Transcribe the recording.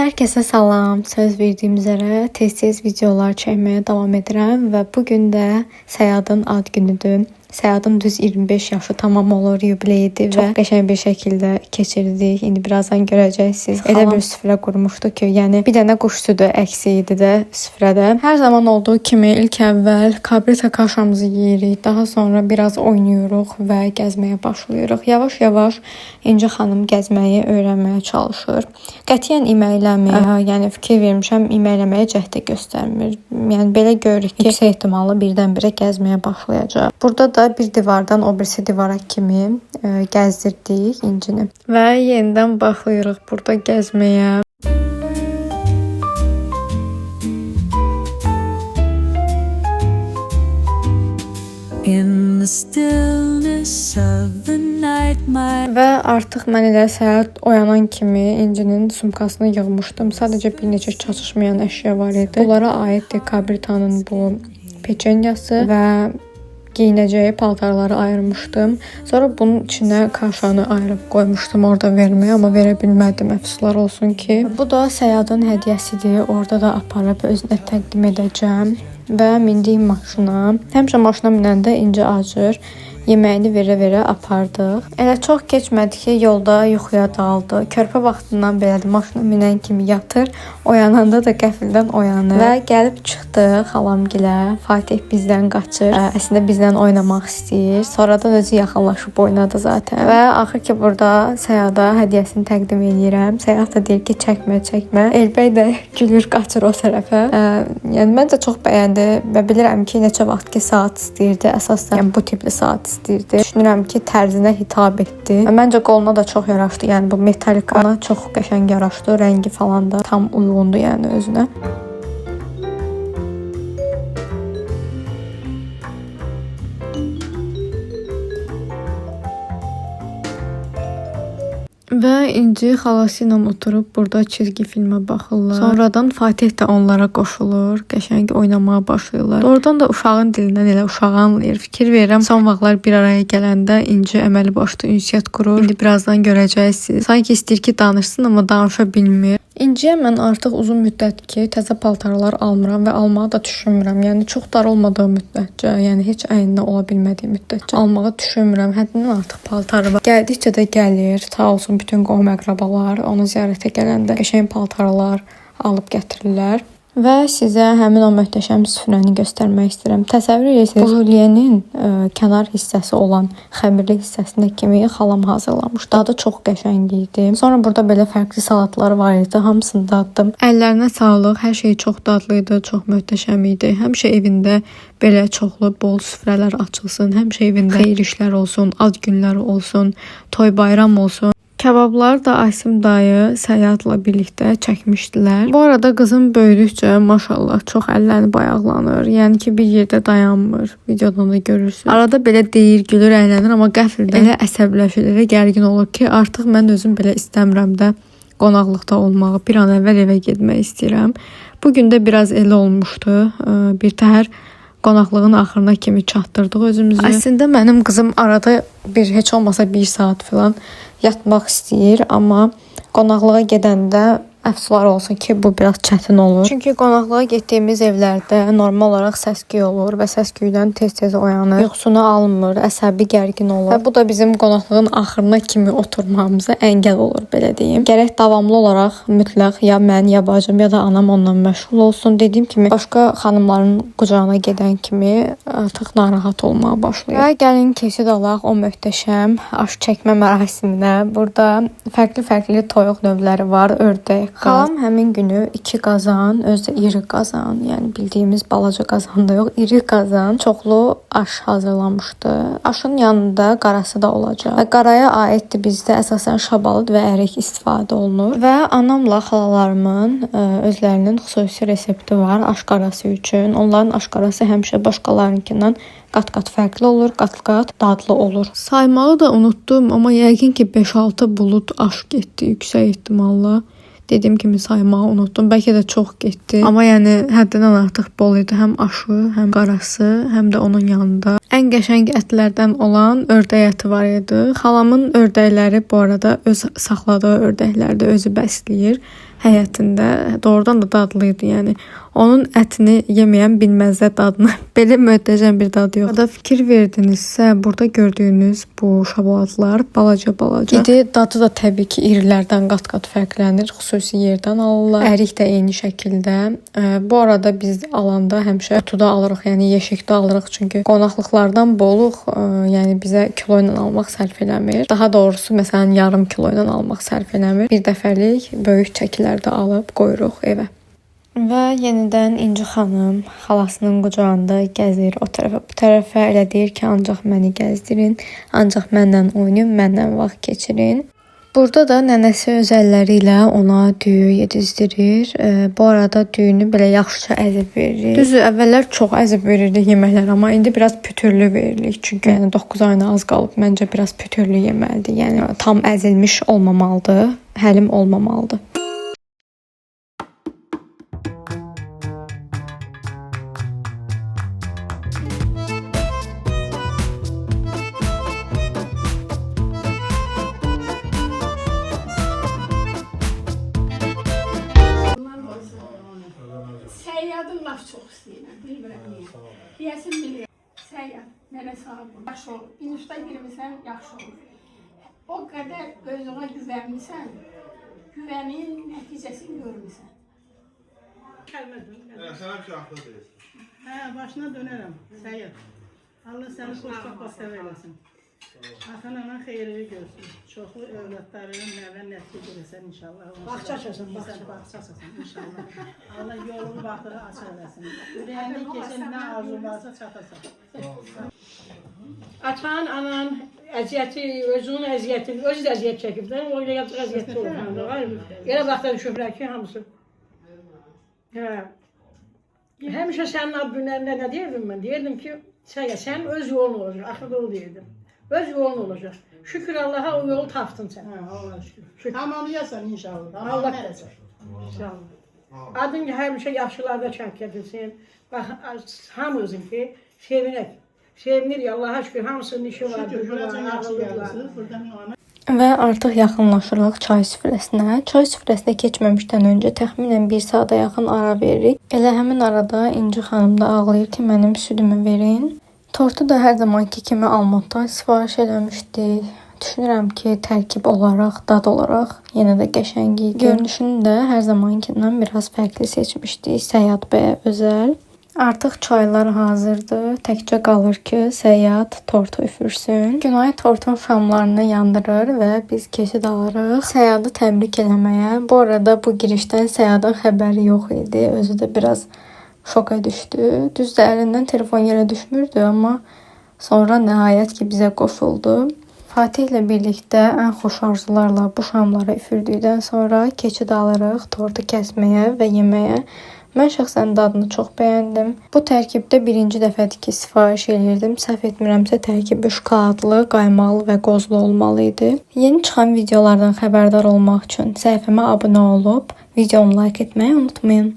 Herkese salam. Söz verdiyim üzere tez-tez videolar çəkməyə davam edirəm və bugün də Səyadın ad günüdür. Səyadın düz 25 yaşı tamam olur, yubileyidir və çox qəşəng bir şəkildə keçirdik. İndi birazdan görəcəksiniz. Elə bir süfrə qurmuşdu ki, yəni bir dənə quş südü əksi idi də süfrədə. Hər zaman olduğu kimi ilk əvvəl kabrita kaşamızı yeyirik. Daha sonra biraz oynayırıq və gəzməyə başlayırıq. Yavaş-yavaş İnci xanım gəzməyi öyrənməyə çalışır. Qətiyyən iməkləmir. Yəni fikir vermişəm, iməkləməyə cəhd göstərmir. Yəni belə görürük ki, yüksək ehtimalla birdən-birə gəzməyə başlayacaq. Burada da bir divardan o birisi divara kimi gəzdirdik İncini. Və yenidən başlayırıq burada gəzməyə. Və artıq mən elə səhər oyanan kimi İncinin sumkasını yığmışdım. Sadəcə bir neçə çatışmayan əşya var idi. Bunlara aiddir kabritanın bu peçenyası və giyinəcəyi paltarları ayırmışdım. Sonra bunun içinə kaşanı ayırıb qoymuşdum orada verməyə, amma verə bilmədim. Əfsuslar olsun ki. Bu da Səyadın hədiyyəsidir. Orada da aparıb özünə təqdim edəcəm. Və mindik maşına. Həmişə maşına minəndə İnci acır. Yeməyini verə-verə apardıq. Elə çox keçmədi ki, yolda yuxuya daldı. Körpə vaxtından belədir. Maşına minən kimi yatır. Oyananda da qəfildən oyanır. Və gəlib çıxdı xalamgilə. Fatih bizdən qaçır. Əslində bizdən oynamaq istəyir. Sonradan özü yaxınlaşıb oynadı zaten. Və axır ki, burada Səyada hədiyyəsini təqdim edirəm. Səyad da deyir ki, çəkmə. Elbəy də gülür, qaçır o tərəfə. Yəni məncə çox bəyəndi və bilirəm ki, neçə vaxt ki, saat istəyirdi. Əsasən yəni, bu tipli saat istəyirdi. Düşünürəm ki, tərzinə hitab etdi. Məncə qoluna da çox yaraşdı. Yəni bu metalik ona çox qəşəng yaraşdı. Rəngi falan da tam uyğundu yəni özünə. Və İnci xalası ilə oturub burada çizgi filmə baxırlar. Sonradan Fatih də onlara qoşulur. Qəşəng oynamağa başlayırlar. Oradan da uşağın dilindən elə uşağı anlayır. Fikir verirəm, son vaxtlar bir araya gələndə İnci əməli başlı ünsiyyət qurur. İndi birazdan görəcəksiniz. Sanki istəyir ki, danışsın, amma danışa bilmir. İnciyə mən artıq uzun müddət ki, təzə paltarlar almıram və almağı da düşünmürəm. Yəni çox dar olmadığı müddətcə, yəni heç əyninə ola bilmədiyi müddətcə almağı düşünmürəm. Həddindən artıq paltarı var. Gəldikcə də gəlir. Sağ olsun bütün qohum-əqrabalar onu ziyarətə gələndə qəşəng paltarlar alıb gətirirlər. Və sizə həmin o möhtəşəm süfrəni göstərmək istəyirəm. Təsəvvür edirsiniz, bu hülyenin kənar hissəsi olan xəmirli hissəsinə kimi xalam hazırlamış. Dadı çox qəşəng idi. Sonra burada belə fərqli salatlar var idi. Hamısını daddım. Əllərinə sağlıq. Hər şey çox dadlı idi, çox möhtəşəm idi. Həmişə evində belə çoxlu, bol süfrələr açılsın. Həmişə evində xeyir işlər olsun, ad günləri olsun, toy bayram olsun. Kəbablar da Asim dayı Səyadla birlikdə çəkmişdilər. Bu arada qızım böyüdükcə maşallah çox əllərini bayaqlanır. Yəni ki, bir yerdə dayanmır. Videodan da görürsünüz. Arada belə deyir, gülür, əylənir, amma qəfildən elə əsəbləşir, elə gərgin olur ki, artıq mən özüm belə istəmirəm də qonaqlıqda olmağı. Bir an əvvəl evə getmək istəyirəm. Bugün də biraz elə olmuşdu. Bir təhər qonaqlığın axırına kimi çatdırdıq özümüzü. Əslində mənim qızım arada heç olmasa 1 saat falan yatmaq istəyir, amma qonaqlığa gedəndə əfsuslar olsun ki, bu biraz çətin olur. Çünki qonaqlığa getdiyimiz evlərdə normal olaraq səs-küy olur və səs-küydən tez-tez oyanır. Yuxusunu almır, əsəbi gərgin olur. Və bu da bizim qonaqlığın axırına kimi oturmamıza əngəl olur, belə deyim. Gərək davamlı olaraq mütləq ya mən, ya bacım, ya da anam ondan məşğul olsun. Dediyim kimi, başqa xanımların qucağına gedən kimi artıq narahat olmağa başlayır. Və gəlin keçid alaq o möhtəşəm aş çəkmə mərasiminə. Burada fərqli toyuq növləri var, ördək. Xalam həmin günü 2 qazan, özü iri qazan, yəni bildiyimiz balaca qazan da yox, iri qazan, çoxlu aş hazırlamışdı. Aşın yanında qarası da olacaq. Və qaraya aiddir bizdə əsasən şabalıd və ərik istifadə olunur. Və anamla xalalarımın özlərinin xüsusi resepti var aş qarası üçün. Onların aş qarası həmişə başqalarınkindən qat-qat fərqli olur, qat-qat dadlı olur. Saymağı da unutdum, amma yəqin ki 5-6 bulud aş getdi yüksək ehtimalla. Dediyim kimi saymağı unutdum. Bəlkə də çox getdi. Amma yəni həddindən artıq bol idi. Həm aşı, həm qarası, həm də onun yanında. Ən qəşəng ətlərdən olan ördək əti var idi. Xalamın ördəkləri bu arada öz saxladığı ördəklərdə özü bəsləyir. həyətində. Doğrudan da dadlıydı, yəni. Onun ətini yeməyən bilməzlər dadını. Belə möhtəşəm bir dadı yox. Burada fikir verdinizsə, burada gördüyünüz bu şokoladlar balaca. İdi dadı da təbii ki, irilərdən qat-qat fərqlənir. Xüsusi yerdən alırlar. Ərik də eyni şəkildə. Bu arada biz alanda həmişə qutuda alırıq, yəni yeşikdə alırıq. Çünki qonaqlıqlardan boluq, yəni bizə kilo ilə almaq sərf eləmir. Daha doğrusu, məsələn, yarım kilo ilə almaq sərf eləmir. Bir dəfəlik böyük çəkilərdə alıb qoyuruq evə. Və yenidən İnci xanım xalasının qucağında gəzir o tərəfə bu tərəfə, elə deyir ki, ancaq məni gəzdirin, ancaq mənlə oynayın, mənlə vaxt keçirin. Burada da nənəsi öz əlləri ilə ona düyü yedizdirir. Bu arada düyünü belə yaxşıca əzib veririk. Düzü, əvvəllər çox əzib verirdik yeməklər, amma indi biraz pütürlü veririk. Çünki yəni 9 ayına az qalıb, məncə biraz pütürlü yeməlidir. Yəni tam əzilmiş olmamalıdır, həlim olmamalıdır. Səyyadı laf çox istəyirəm, bilmirəm niyə. Deyəsin bilirəm. Səyyad, mənə sağ ol. Yaxşı olur. İnişdə girmirsən, yaxşı olur. O qədər özünə güvənmirsən, güvənin nəticəsini görmürsən. Sən bir şey haqlı deyirsən. Başına dönərəm, Səyyad. Allah səni xoşbəxt bəxtəvər eləsin. Atan-anan xeyirli görsün. Çoxlu övladlarının nəvən nəticə eləsən inşallah. Bağça açasan, bağça açasan inşallah. Allah yolunu baxdığı açıq eləsin. Ürəyindən keçən nə arzun varsa çatasan. Atan, anan əziyyəti, özünün əziyyətini, özü də əziyyət çəkiblər. O ilə yazıq əziyyətli olur. Elə vaxtda düşüblər ki, hamısı. Həmişə sənin ad günlərində nə deyirdim mən? Deyirdim ki, sən öz yolun olacaq. Axırda o deyirdim. Öz yolun olacaq. Şükür Allaha o yolu tapdın sən. Allah şükür. Tamamlayasan inşallah. Allah verəcək. İnşallah. Adın həmişə yaxşılarda kənd edilsin. Bax, hamımızın ki, sevinək. Sevinirik Allaha şükür. Hamısının işi var, gücü var, ağırlığı var. Və artıq yaxınlaşırıq çay süfrəsinə. Çay süfrəsinə keçməmişdən öncə təxminən 1 saata yaxın ara veririk. Elə həmin arada İnci xanım da ağlayır ki, mənim südümü verin. Tortu da hər zamanki kimi Almatdan sifariş eləmişdik. Düşünürəm ki, tərkib olaraq, dad olaraq yenə də qəşəng idi. Görünüşünü də hər zamankindən biraz fərqli seçmişdik. Səyyad bəyə özəl. Artıq çaylar hazırdır. Təkcə qalır ki, Səyyad tortu üfürsün. Günay tortun şamlarını yandırır və biz keçid alırıq Səyyadı təbrik eləməyə. Bu arada bu girişdən Səyyadın xəbəri yox idi. Özü də biraz şoka düşdü. Düzdür, əlindən telefon yerə düşmürdü, amma sonra nəhayət ki, bizə qoşuldu. Fatih ilə birlikdə ən xoş arzularla bu şamları üfürdükdən sonra keçid alırıq tortu kəsməyə və yeməyə. Mən şəxsən dadını çox bəyəndim. Bu tərkibdə birinci dəfədir ki, sifariş eləyirdim. Səhv etmirəmsə tərkibi şokoladlı, qaymalı və qozlu olmalı idi. Yeni çıxan videolardan xəbərdar olmaq üçün səhifəmə abunə olub, videomu like etməyi unutmayın.